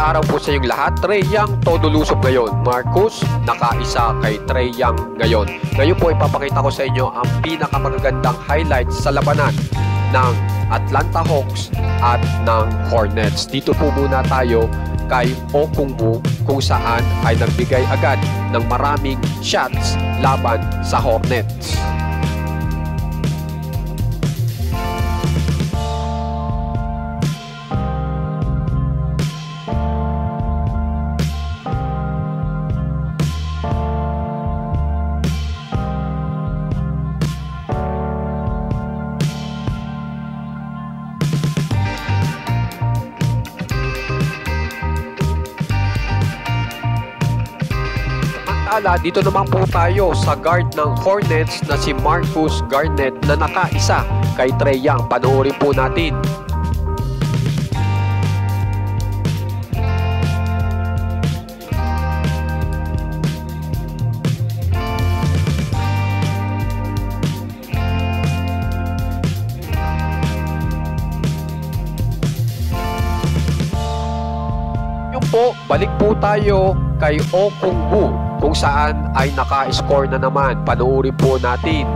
araw po sa inyong lahat. Trae Young todo lusob ngayon. Marcus nakaisa kay Trae Young ngayon. Ngayon po ipapakita ko sa inyo ang pinakamagagandang highlights sa labanan ng Atlanta Hawks at ng Hornets. Dito po muna tayo kay Okongwu kung saan ay nagbigay agad ng maraming shots laban sa Hornets. Dito naman po tayo sa guard ng Hornets na si Marcus Garnett na nakaisa kay Trae Young. Panoorin po natin. Yung po, balik po tayo kay Okongwu kung saan ay naka-score na naman. Panoorin po natin.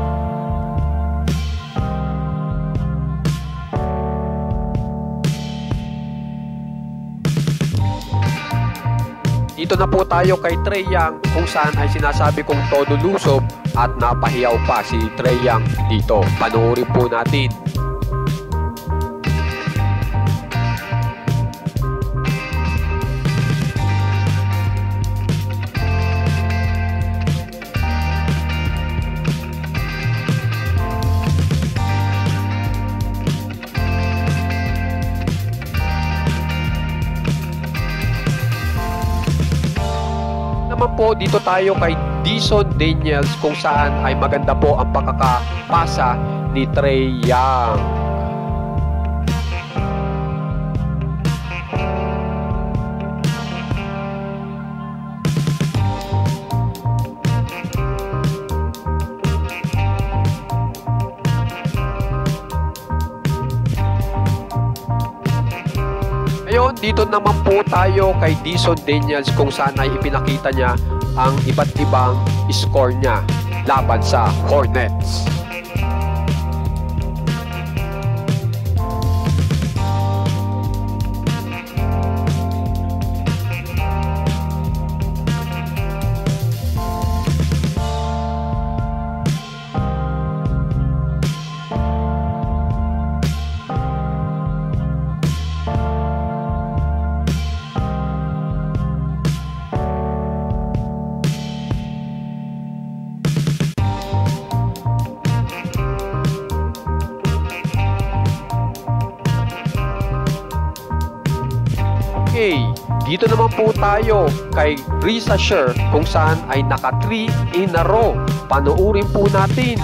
Dito na po tayo kay Trae Young kung saan ay sinasabi kong todo lusob at napahiyaw pa si Trae Young dito. Panoorin po natin. Naman po dito tayo kay Dyson Daniels kung saan ay maganda po ang pagkakapasa ni Trae Young. Dito naman po tayo kay Dyson Daniels kung saan ay ipinakita niya ang iba't ibang score niya laban sa Hornets. Dito naman po tayo kay Risa Sher kung saan ay naka 3 in a row. Panoorin po natin.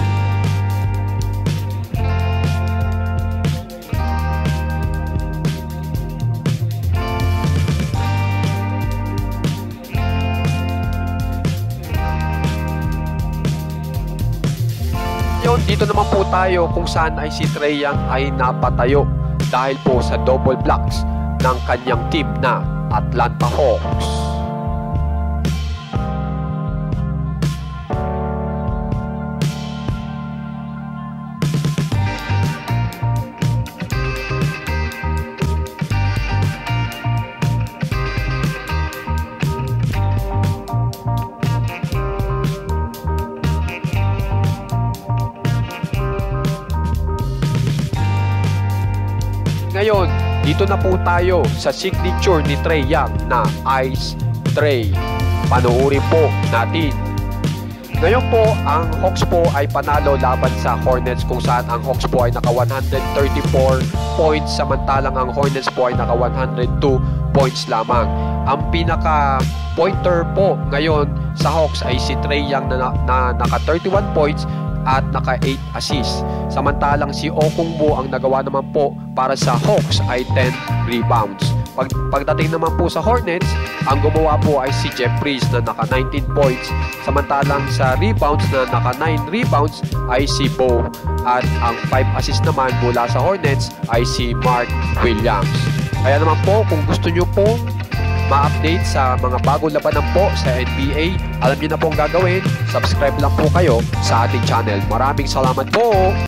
Dito naman po tayo kung saan ay si Trae Young ay napatayo dahil po sa double blocks ng kanyang team na Atlanta Hawks. Ngayon, dito na po tayo sa signature ni Trae Young na Ice Trae. Panoorin po natin. Ngayon po, ang Hawks po ay panalo laban sa Hornets kung saan ang Hawks po ay naka 134 points samantalang ang Hornets po ay naka 102 points lamang. Ang pinaka-pointer po ngayon sa Hawks ay si Trae Young na naka 31 points at naka 8 assists. Samantalang si Okongwu ang nagawa naman po para sa Hawks ay 10 rebounds. Pagdating naman po sa Hornets, ang gumawa po ay si Jeffries na naka 19 points. Samantalang sa rebounds na naka 9 rebounds ay si Bo. At ang 5 assists naman mula sa Hornets ay si Mark Williams. Kaya naman po kung gusto nyo pong ma-update sa mga bagong labanan po sa NBA, alam niyo na pong gagawin, subscribe lang po kayo sa ating channel. Maraming salamat po!